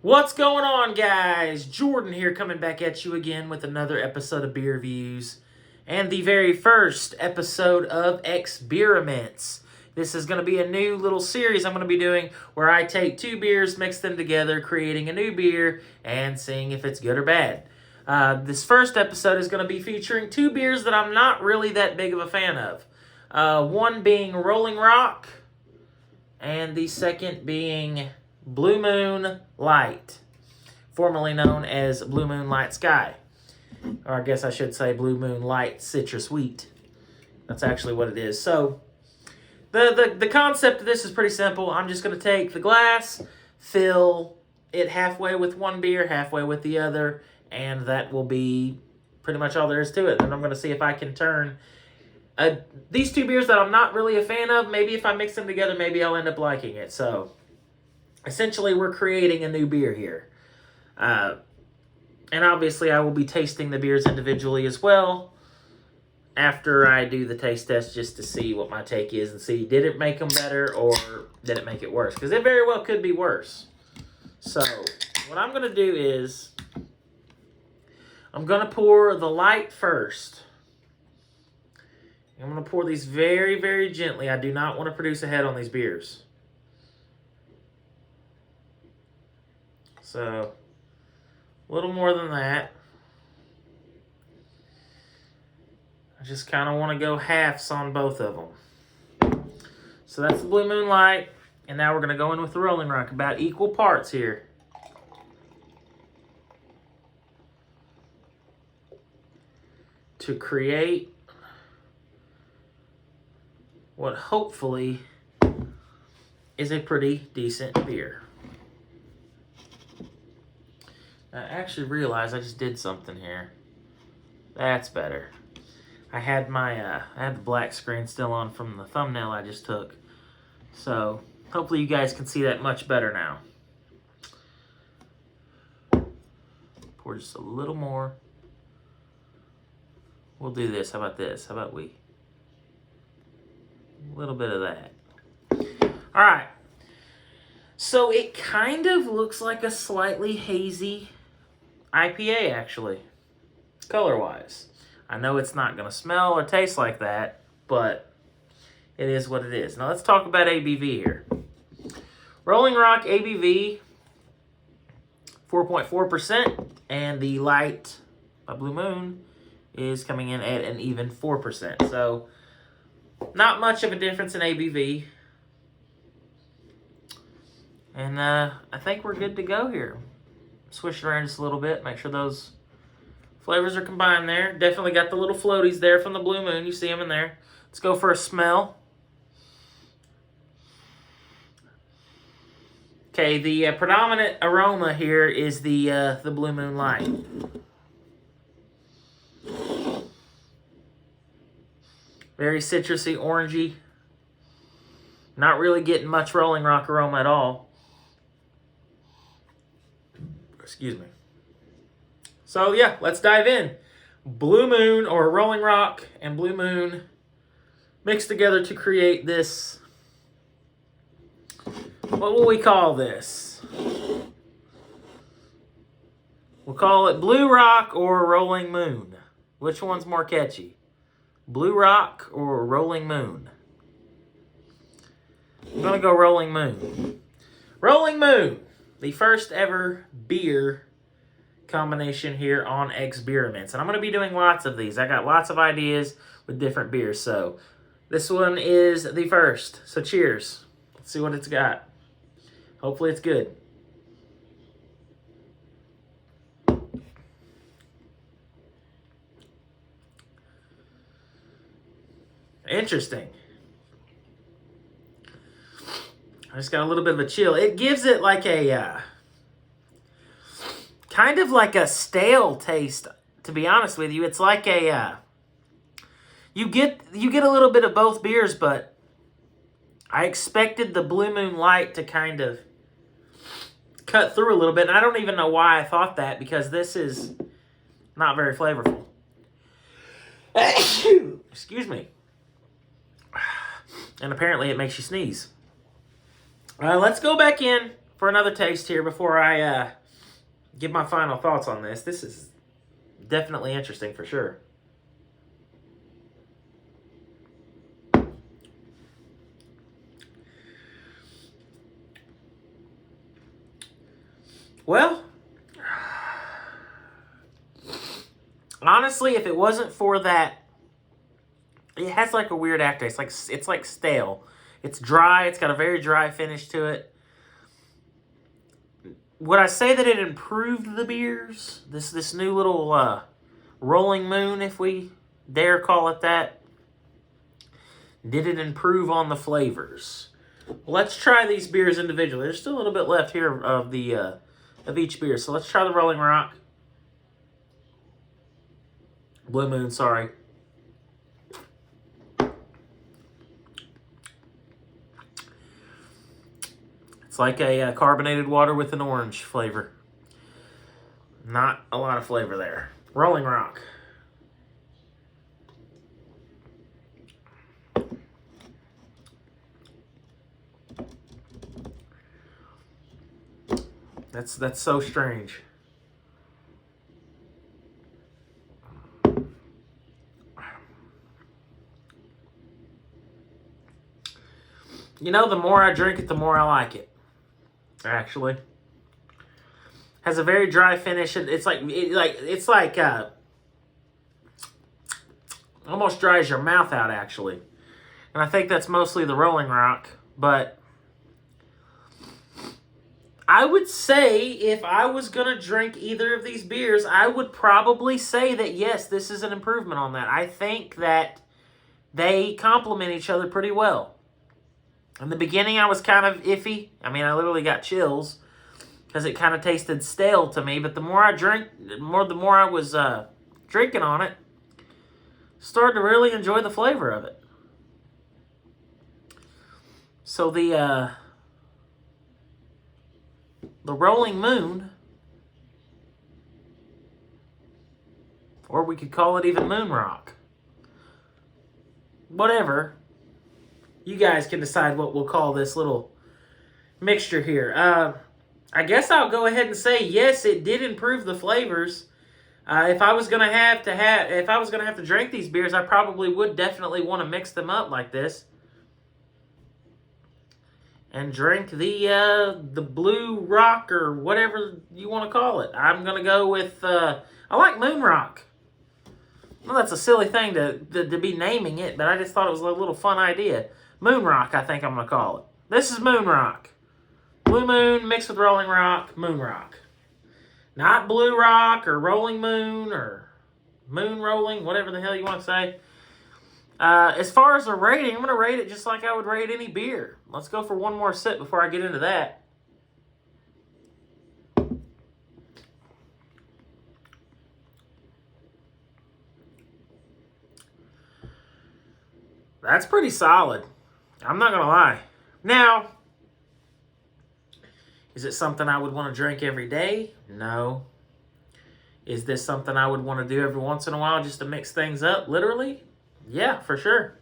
What's going on, guys? Jordan here, coming back at you again with another episode of Beer Reviews and the very first episode of ExBEERiments. This is going to be a new little series I'm going to be doing where I take two beers, mix them together, creating a new beer, and seeing if it's good or bad. This first episode is going to be featuring two beers that I'm not really that big of a fan of. One being Rolling Rock, and the second being Blue Moon Light, formerly known as Blue Moon Light Sky. Or I guess I should say Blue Moon Light Citrus Wheat. That's actually what it is. So, the concept of this is pretty simple. I'm just going to take the glass, fill it halfway with one beer, halfway with the other, and that will be pretty much all there is to it. And I'm going to see if I can turn these two beers that I'm not really a fan of, maybe if I mix them together, maybe I'll end up liking it. So, essentially, we're creating a new beer here. And obviously, I will be tasting the beers individually as well after I do the taste test, just to see what my take is and see, did it make them better or did it make it worse? Because it very well could be worse. So, what I'm going to do is, I'm going to pour the light first. I'm going to pour these very, very gently. I do not want to produce a head on these beers. So, a little more than that. I just kind of want to go halves on both of them. So that's the Blue Moon Light. And now we're going to go in with the Rolling Rock. About equal parts here. To create what hopefully is a pretty decent beer. I actually realized I just did something here. That's better. I had my I had the black screen still on from the thumbnail I just took. So hopefully you guys can see that much better now. Pour just a little more. We'll do this. How about this? How about we? A little bit of that. All right. So it kind of looks like a slightly hazy IPA, actually, color-wise. I know it's not going to smell or taste like that, but it is what it is. Now let's talk about ABV here. Rolling Rock ABV, 4.4%, and the Light by Blue Moon is coming in at an even 4%. So, not much of a difference in ABV. And I think we're good to go here. Swish it around just a little bit. Make sure those flavors are combined there. Definitely got the little floaties there from the Blue Moon. You see them in there. Let's go for a smell. Okay, the predominant aroma here is the Blue Moon Light. Very citrusy, orangey. Not really getting much Rolling Rock aroma at all. Excuse me. So, yeah, let's dive in. Blue Moon, or Rolling Rock and Blue Moon mixed together to create this. What will we call this? We'll call it Blue Rock or Rolling Moon. Which one's more catchy? Blue Rock or Rolling Moon? I'm going to go Rolling Moon. Rolling Moon, the first ever beer combination here on ExBEERiments. And I'm going to be doing lots of these. I got lots of ideas with different beers. So this one is the first. So cheers. Let's see what it's got. Hopefully it's good. Interesting. I just got a little bit of a chill. It gives it like a kind of like a stale taste, to be honest with you. It's like a you get a little bit of both beers, but I expected the Blue Moon Light to kind of cut through a little bit, and I don't even know why I thought that, because this is not very flavorful. Excuse me. And apparently it makes you sneeze. Let's go back in for another taste here before I give my final thoughts on this. This is definitely interesting for sure. Well, honestly, if it wasn't for that, it has like a weird aftertaste. It's like stale. It's dry. It's got a very dry finish to it. Would I say that it improved the beers? This new little Rolling Moon, if we dare call it that. Did it improve on the flavors? Let's try these beers individually. There's still a little bit left here of the of each beer. So let's try the Rolling Rock. Blue Moon, sorry. It's like a carbonated water with an orange flavor. Not a lot of flavor there. Rolling Rock. That's so strange. You know, the more I drink it, the more I like it. Actually, has a very dry finish. It's like almost dries your mouth out actually, and I think that's mostly the Rolling Rock. But I would say if I was gonna drink either of these beers, I would probably say that yes, this is an improvement on that. I think that they complement each other pretty well. In the beginning, I was kind of iffy. I mean, I literally got chills because it kind of tasted stale to me. But the more I drank, the more I was drinking on it, started to really enjoy the flavor of it. So the Rolling Moon, or we could call it even Moon Rock, whatever. You guys can decide what we'll call this little mixture here. I guess I'll go ahead and say yes, it did improve the flavors. If I was gonna have to drink these beers, I probably would definitely want to mix them up like this and drink the Blue Rock or whatever you want to call it. I'm gonna go with I like Moon Rock. Well, that's a silly thing to be naming it, but I just thought it was a little fun idea. Moon Rock, I think I'm going to call it. This is Moon Rock. Blue Moon mixed with Rolling Rock, Moon Rock. Not Blue Rock or Rolling Moon or Moon Rolling, whatever the hell you want to say. As far as the rating, I'm going to rate it just like I would rate any beer. Let's go for one more sip before I get into that. That's pretty solid. I'm not going to lie. Now, is it something I would want to drink every day? No. Is this something I would want to do every once in a while just to mix things up, literally? Yeah, for sure.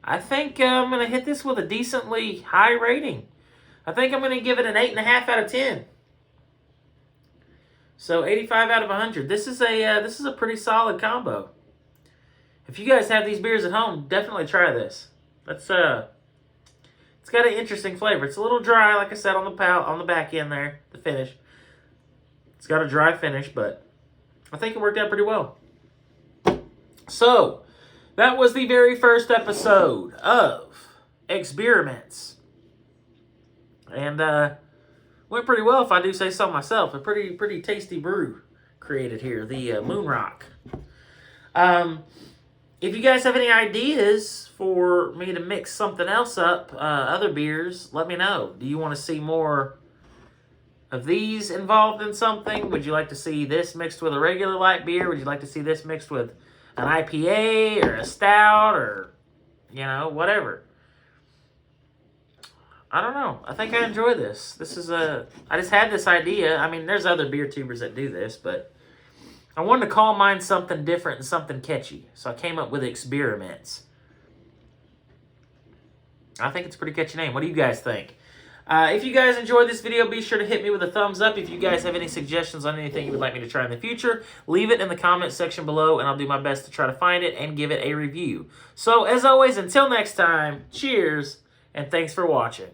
I think I'm going to hit this with a decently high rating. I think I'm going to give it an 8.5 out of 10. So 85 out of 100. This is a pretty solid combo. If you guys have these beers at home, definitely try this. It's got an interesting flavor. It's a little dry, like I said, on the back end there, the finish. It's got a dry finish, but I think it worked out pretty well. So, that was the very first episode of ExBEERiments. And went pretty well, if I do say so myself. A pretty tasty brew created here, the Moon Rock. If you guys have any ideas for me to mix something else up, other beers, let me know. Do you want to see more of these involved in something? Would you like to see this mixed with a regular light beer? Would you like to see this mixed with an IPA or a stout or, whatever? I don't know. I think I enjoy this. I just had this idea. I mean, there's other beer tubers that do this, but I wanted to call mine something different and something catchy. So I came up with ExBEERiments. I think it's a pretty catchy name. What do you guys think? If you guys enjoyed this video, be sure to hit me with a thumbs up. If you guys have any suggestions on anything you would like me to try in the future, leave it in the comment section below, and I'll do my best to try to find it and give it a review. So, as always, until next time, cheers, and thanks for watching.